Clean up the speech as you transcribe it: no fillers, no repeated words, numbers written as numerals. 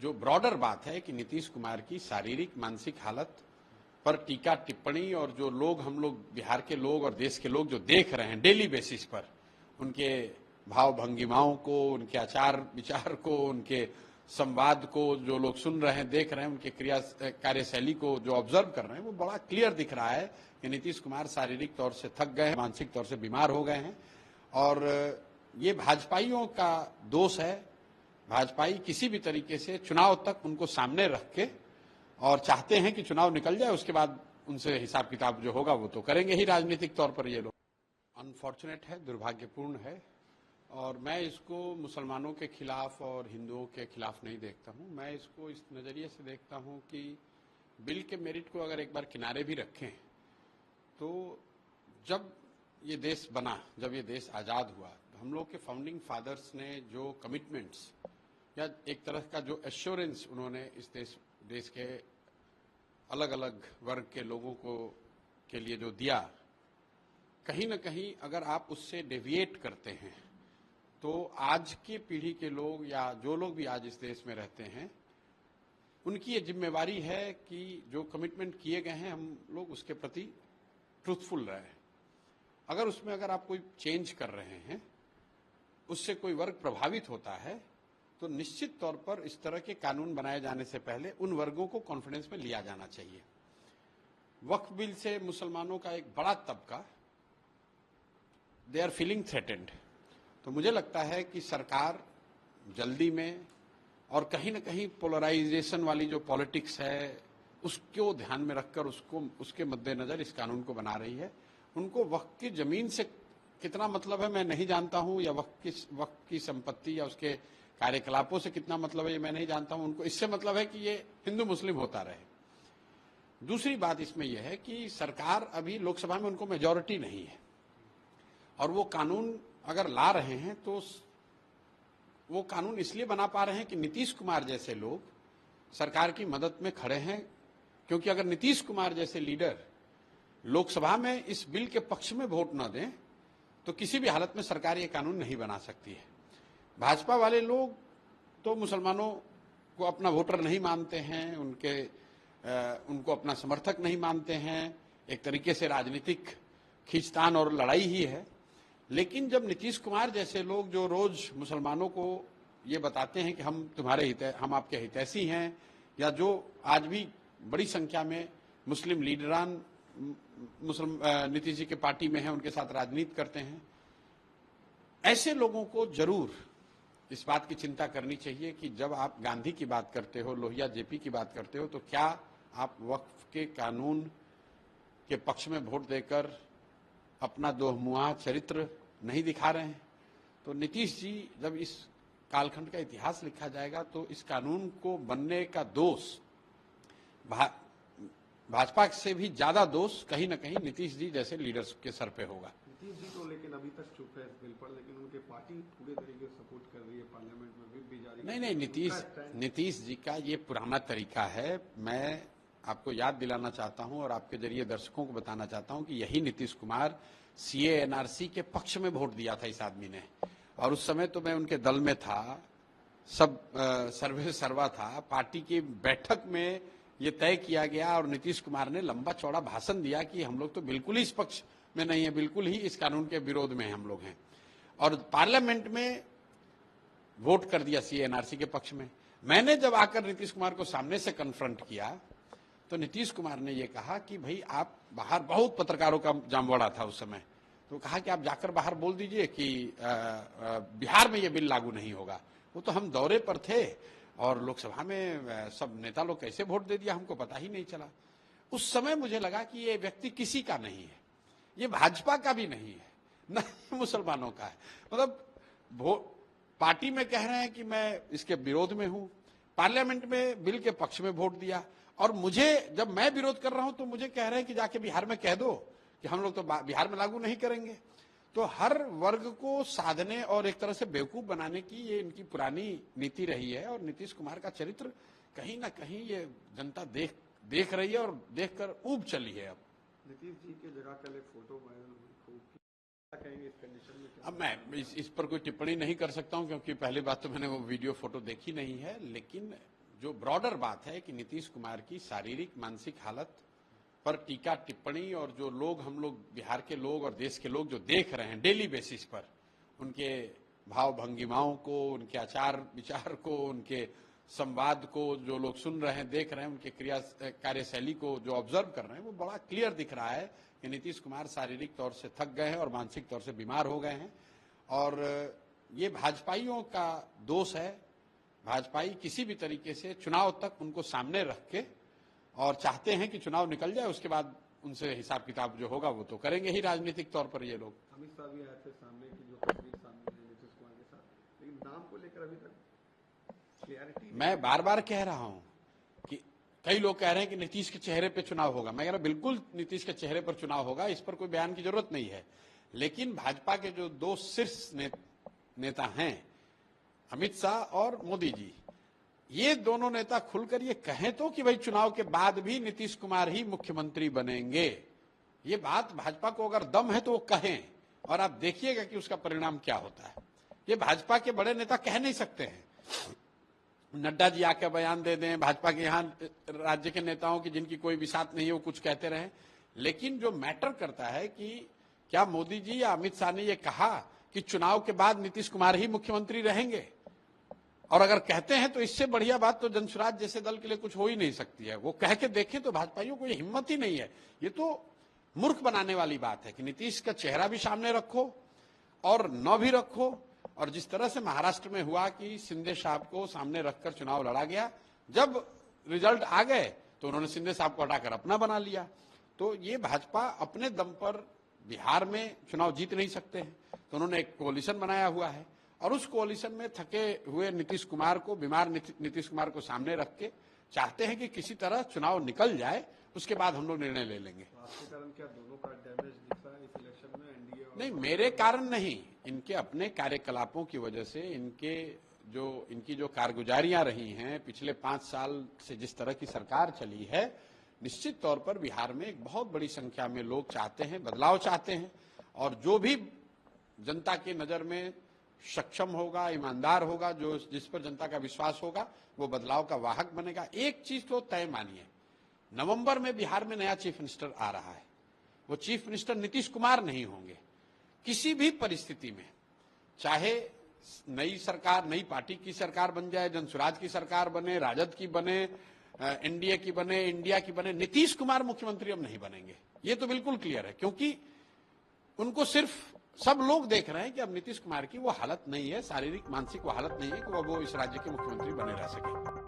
जो ब्रॉडर बात है कि नीतीश कुमार की शारीरिक मानसिक हालत पर टीका टिप्पणी और जो लोग हम लोग बिहार के लोग और देश के लोग जो देख रहे हैं डेली बेसिस पर, उनके भाव भंगिमाओं को, उनके आचार विचार को, उनके संवाद को जो लोग सुन रहे हैं, देख रहे हैं, उनके कार्यशैली को जो ऑब्जर्व कर रहे हैं, वो बड़ा क्लियर दिख रहा है कि नीतीश कुमार शारीरिक तौर से थक गए हैं, मानसिक तौर से बीमार हो गए हैं। और ये भाजपाइयों का दोष है। भाजपाई किसी भी तरीके से चुनाव तक उनको सामने रख के और चाहते हैं कि चुनाव निकल जाए, उसके बाद उनसे हिसाब किताब जो होगा वो तो करेंगे ही राजनीतिक तौर पर। ये लोग अनफॉर्चुनेट है, दुर्भाग्यपूर्ण है, और मैं इसको मुसलमानों के खिलाफ और हिंदुओं के खिलाफ नहीं देखता हूं। मैं इसको इस नज़रिए से देखता हूं कि बिल के मेरिट को अगर एक बार किनारे भी रखें तो जब ये देश बना, जब ये देश आज़ाद हुआ, तो हम लोग के फाउंडिंग फादर्स ने जो कमिटमेंट्स या एक तरह का जो एश्योरेंस उन्होंने इस देश के अलग अलग वर्ग के लोगों को के लिए जो दिया, कहीं न कहीं अगर आप उससे डेविएट करते हैं तो आज की पीढ़ी के लोग या जो लोग भी आज इस देश में रहते हैं, उनकी ये जिम्मेवारी है कि जो कमिटमेंट किए गए हैं हम लोग उसके प्रति ट्रूथफुल रहें। अगर उसमें अगर आप कोई चेंज कर रहे हैं, उससे कोई वर्ग प्रभावित होता है, तो निश्चित तौर पर इस तरह के कानून बनाए जाने से पहले उन वर्गों को कॉन्फिडेंस में लिया जाना चाहिए। वक्फ बिल से मुसलमानों का एक बड़ा तबका दे आर फीलिंग थ्रेटेंड। तो मुझे लगता है कि सरकार जल्दी में और कहीं न कहीं पोलराइजेशन वाली जो पॉलिटिक्स है उसको ध्यान में रखकर उसके मद्देनजर इस कानून को बना रही है। उनको वक्फ की जमीन से कितना मतलब है मैं नहीं जानता हूं, या वक्फ की संपत्ति या उसके कार्यकलापों से कितना मतलब है ये मैं नहीं जानता हूं। उनको इससे मतलब है कि ये हिंदू मुस्लिम होता रहे। दूसरी बात इसमें यह है कि सरकार अभी लोकसभा में उनको मेजॉरिटी नहीं है, और वो कानून अगर ला रहे हैं तो वो कानून इसलिए बना पा रहे हैं कि नीतीश कुमार जैसे लोग सरकार की मदद में खड़े हैं। क्योंकि अगर नीतीश कुमार जैसे लीडर लोकसभा में इस बिल के पक्ष में वोट न दें तो किसी भी हालत में सरकार ये कानून नहीं बना सकती है। भाजपा वाले लोग तो मुसलमानों को अपना वोटर नहीं मानते हैं, उनको अपना समर्थक नहीं मानते हैं, एक तरीके से राजनीतिक खींचतान और लड़ाई ही है। लेकिन जब नीतीश कुमार जैसे लोग जो रोज मुसलमानों को ये बताते हैं कि हम आपके हितैषी हैं, या जो आज भी बड़ी संख्या में मुस्लिम लीडरान नीतीश जी के पार्टी में हैं, उनके साथ राजनीति करते हैं, ऐसे लोगों को जरूर इस बात की चिंता करनी चाहिए कि जब आप गांधी की बात करते हो, लोहिया जेपी की बात करते हो, तो क्या आप वक्फ के कानून के पक्ष में वोट देकर अपना दोमुहा चरित्र नहीं दिखा रहे हैं? तो नीतीश जी जब इस कालखंड का इतिहास लिखा जाएगा तो इस कानून को बनने का दोष भाजपा से भी ज्यादा दोष कहीं न कहीं नीतीश जी जैसे लीडर्स के सर पे होगा। नीतीश जी तो लेकिन अभी तक चुप है इस बिल पर, लेकिन उनके पार्टी पूरे तरीके से सपोर्ट कर रही है, पार्लियामेंट में व्हिप भी जारी। नहीं, नीतीश जी का ये पुराना तरीका है। मैं आपको याद दिलाना चाहता हूं और आपके जरिए दर्शकों को बताना चाहता हूं कि यही नीतीश कुमार सीए एनआरसी के पक्ष में वोट दिया था इस आदमी ने, और उस समय तो मैं उनके दल में था, सब सर्वे सर्वा था। पार्टी की बैठक में ये तय किया गया और नीतीश कुमार ने लंबा चौड़ा भाषण दिया कि हम लोग तो बिल्कुल ही इस पक्ष में नहीं है, बिल्कुल ही इस कानून के विरोध में हम लोग हैं, और पार्लियामेंट में वोट कर दिया सीएनआरसी के पक्ष में। मैंने जब आकर नीतीश कुमार को सामने से कन्फ्रंट किया तो नीतीश कुमार ने ये कहा कि भाई आप बाहर, बहुत पत्रकारों का जामवाड़ा था उस समय, तो कहा कि आप जाकर बाहर बोल दीजिए कि बिहार में ये बिल लागू नहीं होगा। वो तो हम दौरे पर थे और लोकसभा में सब नेता लोग कैसे वोट दे दिया हमको पता ही नहीं चला। उस समय मुझे लगा कि ये व्यक्ति किसी का नहीं है, ये भाजपा का भी नहीं है, न मुसलमानों का है। मतलब पार्टी में कह रहे हैं कि मैं इसके विरोध में हूं, पार्लियामेंट में बिल के पक्ष में वोट दिया, और मुझे जब मैं विरोध कर रहा हूं तो मुझे कह रहे हैं कि जाके बिहार में कह दो कि हम लोग तो बिहार में लागू नहीं करेंगे। तो हर वर्ग को साधने और एक तरह से बेवकूफ बनाने की ये इनकी पुरानी नीति रही है, और नीतीश कुमार का चरित्र कहीं ना कहीं ये जनता देख रही है और देखकर ऊब चली है। अब नीतीश जी के जगह कल एक फोटो वायरल हुई, क्या कहेंगे इस कंडीशन में? अब मैं इस पर कोई टिप्पणी नहीं कर सकता हूं, क्योंकि पहली बात तो मैंने वो वीडियो फोटो देखी नहीं है, लेकिन जो ब्रॉडर बात है कि नीतीश कुमार की शारीरिक मानसिक हालत पर टीका टिप्पणी और जो लोग हम लोग बिहार के लोग और देश के लोग जो देख रहे हैं डेली बेसिस पर, उनके भाव भंगिमाओं को, उनके आचार विचार को, उनके संवाद को जो लोग सुन रहे हैं, देख रहे हैं, उनके कार्यशैली को जो ऑब्जर्व कर रहे हैं, वो बड़ा क्लियर दिख रहा है कि नीतीश कुमार शारीरिक तौर से थक गए हैं और मानसिक तौर से बीमार हो गए हैं। और ये भाजपाइयों का दोष है। भाजपाई किसी भी तरीके से चुनाव तक उनको सामने रख के और चाहते हैं कि चुनाव निकल जाए, उसके बाद उनसे हिसाब किताब जो होगा वो तो करेंगे ही राजनीतिक तौर पर ये लोग। अमित शाह भी आए थे सामने की जो तस्वीर सामने है नीतीश कुमार के साथ, लेकिन नाम को लेकर अभी तक क्लियरिटी। मैं बार बार कह रहा हूं कि कई लोग कह रहे हैं कि नीतीश के चेहरे पे चुनाव होगा। मैं कह रहा बिल्कुल नीतीश के चेहरे पर चुनाव होगा, इस पर कोई बयान की जरूरत नहीं है। लेकिन भाजपा के जो दो शीर्ष नेता हैं, अमित शाह और मोदी जी, ये दोनों नेता खुलकर ये कहें तो कि भाई चुनाव के बाद भी नीतीश कुमार ही मुख्यमंत्री बनेंगे। ये बात भाजपा को अगर दम है तो वो कहें, और आप देखिएगा कि उसका परिणाम क्या होता है। ये भाजपा के बड़े नेता कह नहीं सकते हैं। नड्डा जी आके बयान दे दें, भाजपा के यहाँ राज्य के नेताओं की जिनकी कोई विसात नहीं है वो कुछ कहते रहें, लेकिन जो मैटर करता है कि क्या मोदी जी या अमित शाह ने ये कहा कि चुनाव के बाद नीतीश कुमार ही मुख्यमंत्री रहेंगे। और अगर कहते हैं तो इससे बढ़िया बात तो जनसुराज जैसे दल के लिए कुछ हो ही नहीं सकती है। वो कह के देखें तो भाजपाइयों को ये हिम्मत ही नहीं है। ये तो मूर्ख बनाने वाली बात है कि नीतीश का चेहरा भी सामने रखो और न भी रखो। और जिस तरह से महाराष्ट्र में हुआ कि शिंदे साहब को सामने रखकर चुनाव लड़ा गया, जब रिजल्ट आ गए तो उन्होंने शिंदे साहब को हटाकर अपना बना लिया। तो ये भाजपा अपने दम पर बिहार में चुनाव जीत नहीं सकते हैं, तो उन्होंने एक कोalition बनाया हुआ है और उस कोalition में थके हुए नीतीश कुमार को, बीमार नीतीश कुमार को सामने रख के चाहते हैं कि किसी तरह चुनाव निकल जाए, उसके बाद हम लोग निर्णय ले लेंगे। आपके कारण क्या दोनों का डैमेज दिख रहा है इस इलेक्शन में, एनडीए और नहीं, मेरे कारण नहीं, इनके अपने कार्यकलापों की वजह से, इनकी जो कारगुजारियां रही हैं पिछले 5 साल से, जिस तरह की सरकार चली है, निश्चित तौर पर बिहार में एक बहुत बड़ी संख्या में लोग चाहते हैं, बदलाव चाहते हैं। और जो भी जनता की नजर में सक्षम होगा, ईमानदार होगा, जो जिस पर जनता का विश्वास होगा, वो बदलाव का वाहक बनेगा। एक चीज तो तय मानिए, नवंबर में बिहार में नया चीफ मिनिस्टर आ रहा है। वो चीफ मिनिस्टर नीतीश कुमार नहीं होंगे किसी भी परिस्थिति में। चाहे नई सरकार, नई पार्टी की सरकार बन जाए, जनसुराज की सरकार बने, राजद की बने, एनडीए की बने, इंडिया की बने, नीतीश कुमार मुख्यमंत्री अब नहीं बनेंगे। ये तो बिल्कुल क्लियर है, क्योंकि उनको सिर्फ सब लोग देख रहे हैं कि अब नीतीश कुमार की वो हालत नहीं है, शारीरिक मानसिक वो हालत नहीं है कि वो इस राज्य के मुख्यमंत्री बने रह सके।